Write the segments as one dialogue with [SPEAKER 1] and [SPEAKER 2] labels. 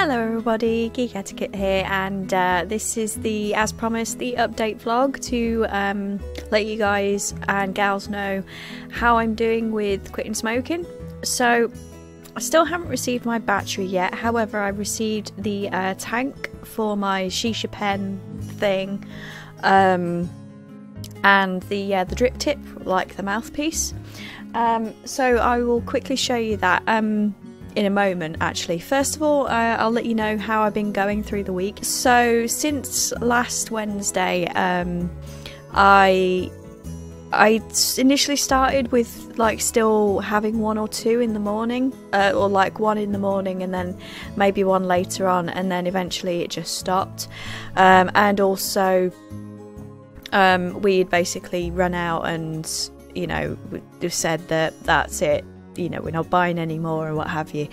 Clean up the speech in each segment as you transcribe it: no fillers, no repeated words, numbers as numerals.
[SPEAKER 1] Hello everybody, Geek Etiquette here, and this is the, as promised, the update vlog to let you guys and gals know how I'm doing with quitting smoking. So, I still haven't received my battery yet, however I received the tank for my shisha pen thing, and the drip tip, like the mouthpiece. So I will quickly show you that in a moment actually. First of all, I'll let you know how I've been going through the week. So since last Wednesday, I initially started with like still having one or two in the morning, or like one in the morning and then maybe one later on, and then eventually it just stopped. And also we'd basically run out and, you know, we've said that that's it, you know, we're not buying any more or what have you.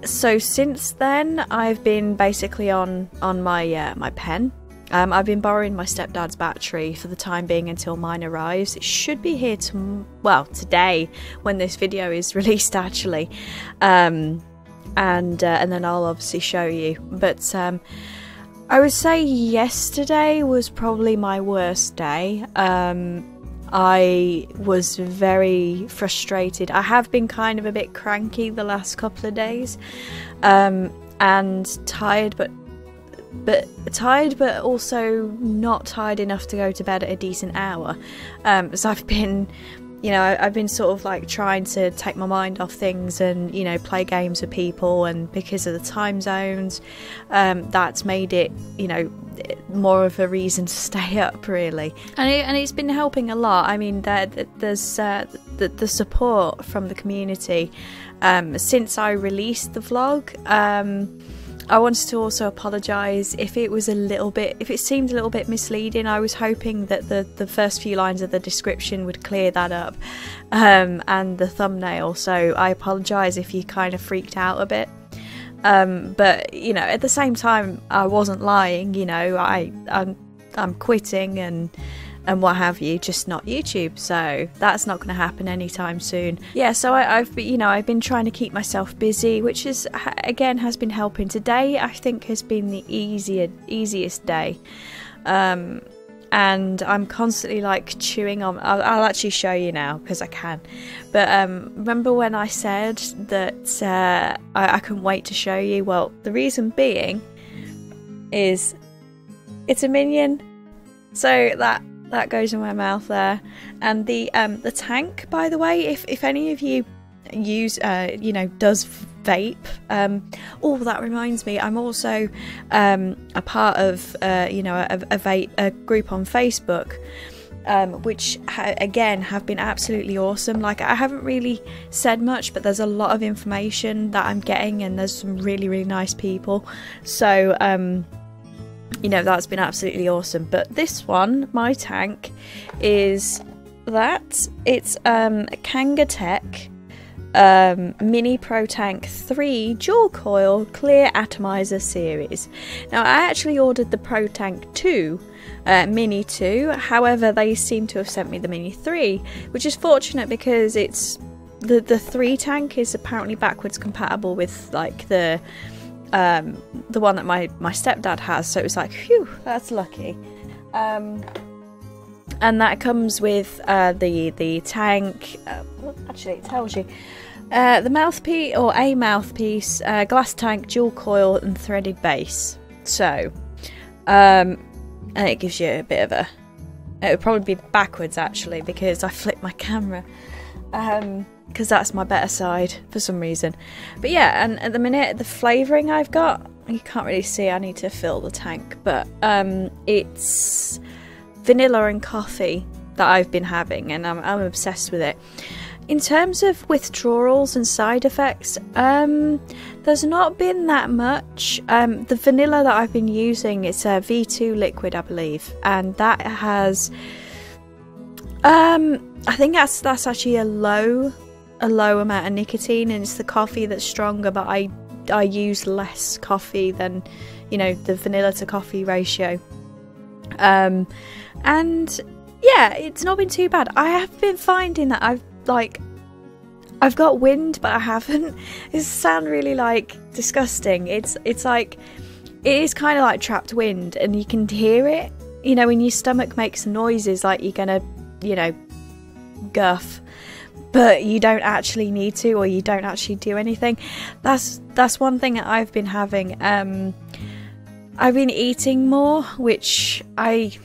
[SPEAKER 1] So since then I've been basically on my my pen. I've been borrowing my stepdad's battery for the time being until mine arrives. It should be here today when this video is released actually, and then I'll obviously show you. But I would say yesterday was probably my worst day. I was very frustrated. I have been kind of a bit cranky the last couple of days, and tired, but also not tired enough to go to bed at a decent hour. So I've been, you know, I've been sort of like trying to take my mind off things and, you know, play games with people, and because of the time zones, that's made it, you know, more of a reason to stay up really, and it's been helping a lot. I mean, there's the support from the community since I released the vlog. I wanted to also apologise if it seemed a little bit misleading. I was hoping that the first few lines of the description would clear that up, and the thumbnail, so I apologise if you kind of freaked out a bit. But, you know, at the same time, I wasn't lying, you know, I'm quitting and what have you, just not YouTube, so that's not going to happen anytime soon. Yeah, so I've been trying to keep myself busy, which is, again, has been helping. Today I think has been the easiest day, and I'm constantly like chewing on. I'll actually show you now because I can, but remember when I said that I couldn't wait to show you? Well, the reason being is it's a Minion, so that goes in my mouth there. And the tank, by the way, if any of you use you know, does vape, oh, that reminds me, I'm also a part of you know, a group on Facebook, which again have been absolutely awesome. Like, I haven't really said much, but there's a lot of information that I'm getting, and there's some really nice people, so you know, that's been absolutely awesome. But this one, my tank, is that it's a Kangatech Mini Pro Tank 3 dual coil clear atomizer series. Now, I actually ordered the Pro Tank 2 Mini 2, however they seem to have sent me the Mini 3, which is fortunate because it's the 3 tank is apparently backwards compatible with like the one that my stepdad has, so it was like, phew, that's lucky. And that comes with the tank, well, actually it tells you, the mouthpiece, or a mouthpiece, glass tank, dual coil and threaded base. So and it gives you a bit of a, it would probably be backwards actually because I flipped my camera, because that's my better side for some reason. But yeah, and at the minute the flavouring I've got, you can't really see, I need to fill the tank, but it's vanilla and coffee that I've been having, and I'm obsessed with it. In terms of withdrawals and side effects, there's not been that much. The vanilla that I've been using, it's a V2 liquid, I believe, and that has I think that's actually a low amount of nicotine, and it's the coffee that's stronger, but I use less coffee than, you know, the vanilla to coffee ratio, and yeah, it's not been too bad. I have been finding that I've got wind, but I haven't. It sounds really like disgusting. It's like, it is kind of like trapped wind, and you can hear it. You know, when your stomach makes noises like you're gonna, you know, guff, but you don't actually need to, or you don't actually do anything. That's one thing that I've been having. I've been eating more, which I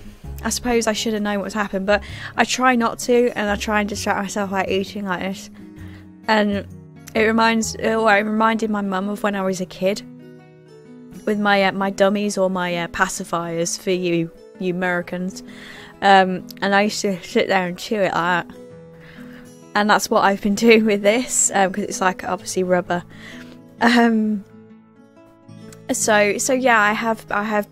[SPEAKER 1] suppose I should have known what's happened, but I try not to, and I try and distract myself by eating like this. And it reminded my mum of when I was a kid, with my my dummies, or my pacifiers for you Americans, and I used to sit there and chew it like that. And that's what I've been doing with this, because it's like obviously rubber. So yeah,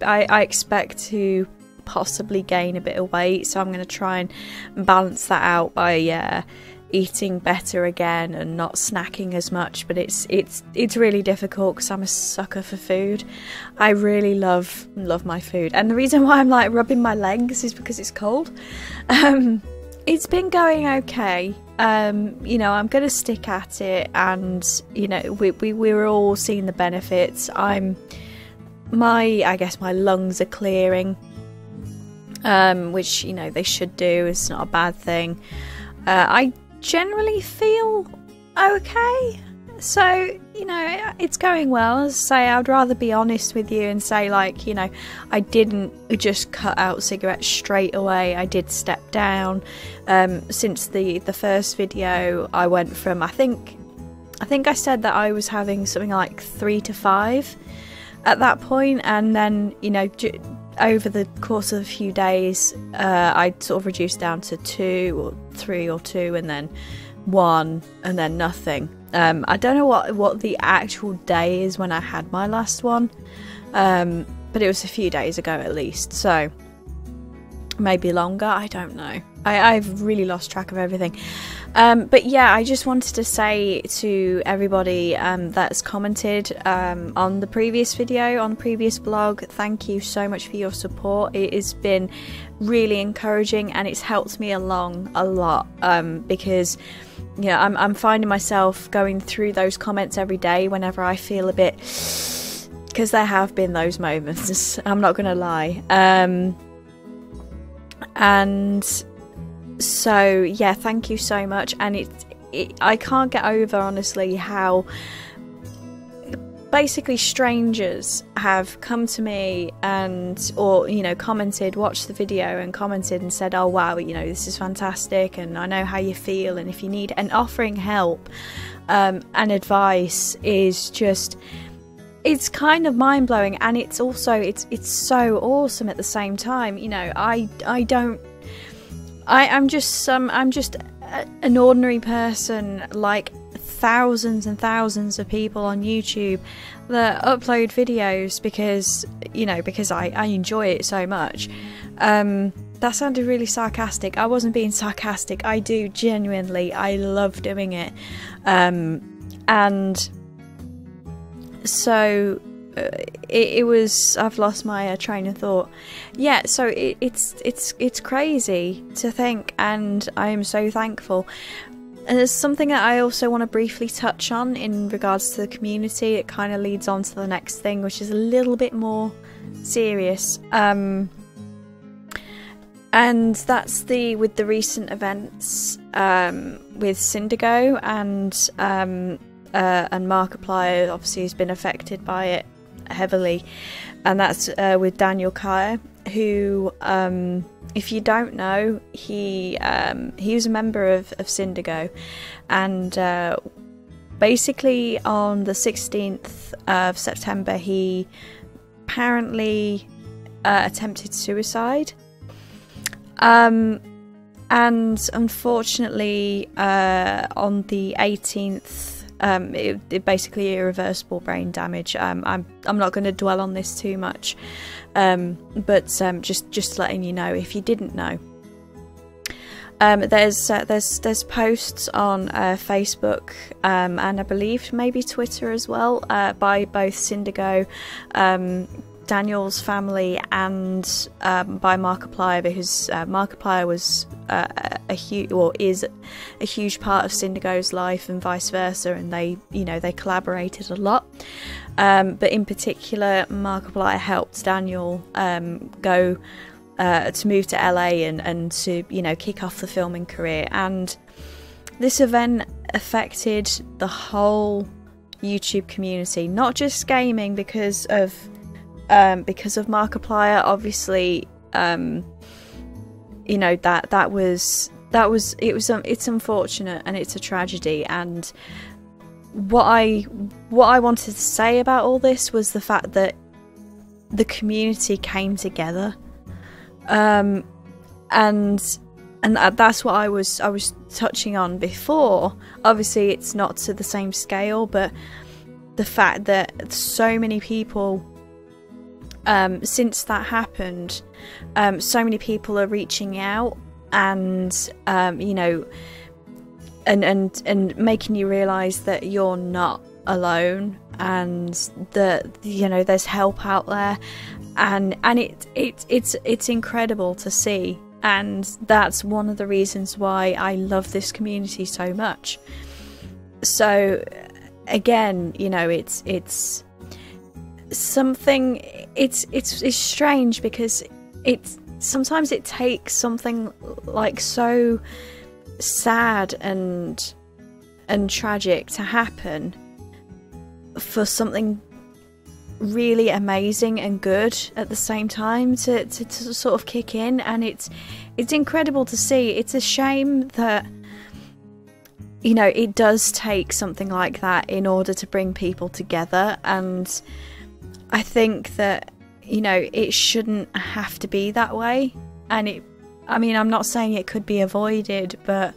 [SPEAKER 1] I expect to possibly gain a bit of weight, so I'm going to try and balance that out by eating better again and not snacking as much. But it's really difficult because I'm a sucker for food. I really love my food, and the reason why I'm like rubbing my legs is because it's cold. It's been going okay. You know, I'm gonna stick at it, and you know, we're all seeing the benefits. I guess my lungs are clearing, which, you know, they should do. It's not a bad thing. I generally feel okay, so you know, it's going well. As I say, I'd rather be honest with you and say, like, you know, I didn't just cut out cigarettes straight away. I did step down. Since the first video, I went from, I think I said that I was having something like 3 to 5 at that point, and then, you know, over the course of a few days, I sort of reduced down to 2 or 3 or 2, and then 1, and then nothing. I don't know what the actual day is when I had my last one, but it was a few days ago at least, so maybe longer, I don't know. I've really lost track of everything. But yeah, I just wanted to say to everybody that's commented on the previous video, on the previous blog, thank you so much for your support. It has been really encouraging, and it's helped me along a lot, because, you know, I'm finding myself going through those comments every day whenever I feel a bit, because there have been those moments, I'm not gonna lie. And so yeah, thank you so much. And I can't get over, honestly, how basically strangers have come to me or you know, commented, watched the video and commented and said, oh wow, you know, this is fantastic, and I know how you feel, and if you need, and offering help and advice is just, it's kind of mind-blowing, and it's also it's so awesome at the same time. You know, I'm just an ordinary person, like thousands and thousands of people on YouTube that upload videos because, you know, because I enjoy it so much. That sounded really sarcastic. I wasn't being sarcastic. I do genuinely, I love doing it. And so it was, I've lost my train of thought. Yeah, so it's crazy to think, and I am so thankful. And there's something that I also want to briefly touch on in regards to the community. It kind of leads on to the next thing, which is a little bit more serious. And that's with the recent events with Syndigo, and Markiplier obviously has been affected by it heavily, and that's with Daniel Kaya, who, if you don't know, he was a member of Syndigo, and basically on the 16th of September he apparently attempted suicide, and unfortunately on the 18th it basically irreversible brain damage. I'm not going to dwell on this too much, but just letting you know if you didn't know. There's posts on Facebook and I believe maybe Twitter as well, by both Syndigo, Daniel's family and by Markiplier, because Markiplier was is a huge part of Syndigo's life and vice versa, and they collaborated a lot. But in particular, Markiplier helped Daniel go to move to LA and to kick off the filming career, and this event affected the whole YouTube community, not just gaming, because of Markiplier. Obviously, it's unfortunate and it's a tragedy. And what I wanted to say about all this was the fact that the community came together, and that's what I was touching on before. Obviously, it's not to the same scale, but the fact that so many people, since that happened, so many people are reaching out and and making you realise that you're not alone, and that there's help out there, and it's incredible to see. And that's one of the reasons why I love this community so much. So again, it's something, it's strange, because sometimes it takes something like so sad and tragic to happen for something really amazing and good at the same time to sort of kick in. And it's incredible to see. It's a shame that it does take something like that in order to bring people together, and I think that it shouldn't have to be that way. And I'm not saying it could be avoided, but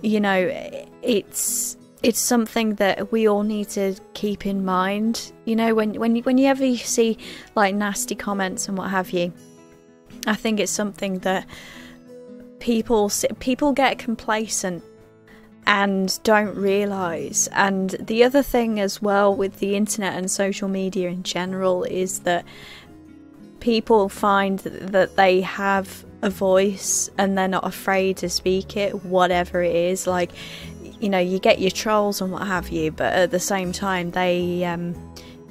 [SPEAKER 1] it's something that we all need to keep in mind. When you ever see like nasty comments and what have you, I think it's something that people get complacent and don't realise. And the other thing as well with the internet and social media in general is that people find that they have a voice and they're not afraid to speak it, whatever it is. Like, you get your trolls and what have you, but at the same time they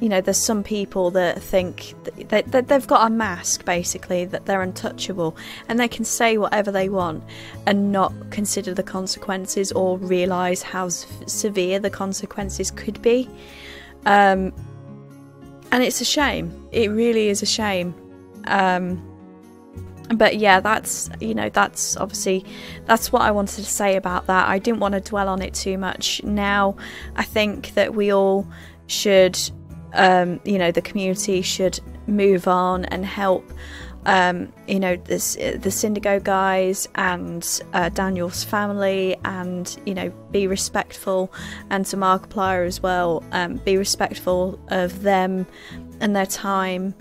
[SPEAKER 1] there's some people that think that they've got a mask, basically, that they're untouchable and they can say whatever they want and not consider the consequences or realise how severe the consequences could be. And it's a shame. It really is a shame. But yeah, that's obviously, that's what I wanted to say about that. I didn't want to dwell on it too much. Now, I think that we all should, the community should move on and help, the Syndigo guys and Daniel's family, and be respectful, and to Markiplier as well, be respectful of them and their time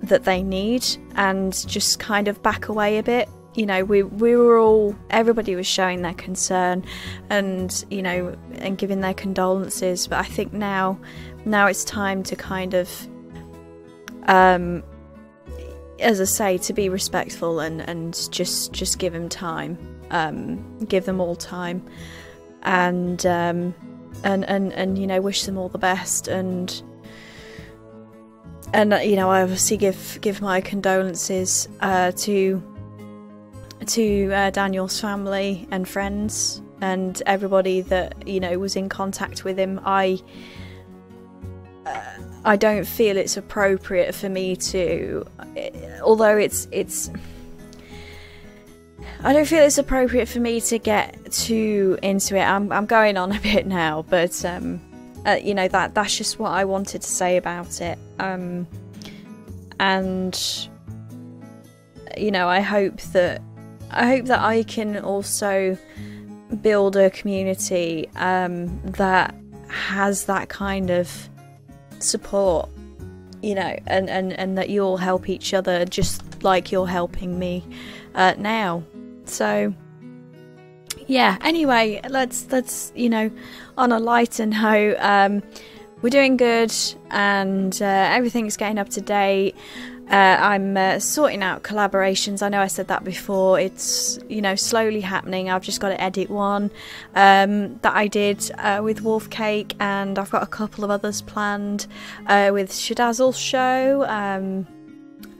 [SPEAKER 1] that they need, and just kind of back away a bit. Everybody was showing their concern and and giving their condolences, but I think now it's time to kind of as I say, to be respectful and just give them time, give them all time, and wish them all the best, and I obviously give my condolences to Daniel's family and friends and everybody that was in contact with him. I don't feel it's appropriate for me to, although I don't feel it's appropriate for me to get too into it. I'm going on a bit now, but that's just what I wanted to say about it. And I hope that I can also build a community that has that kind of support, and that you'll help each other just like you're helping me now. So yeah, anyway, let's on a lighter note, we're doing good, and everything's getting up to date. I'm sorting out collaborations. I know I said that before. It's, you know, slowly happening. I've just got to edit one that I did with Wolf Cake, and I've got a couple of others planned with Shadazzle's show,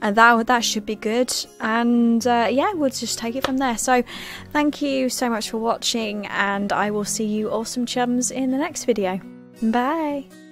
[SPEAKER 1] and that should be good. And yeah, we'll just take it from there. So thank you so much for watching, and I will see you awesome chums in the next video. Bye.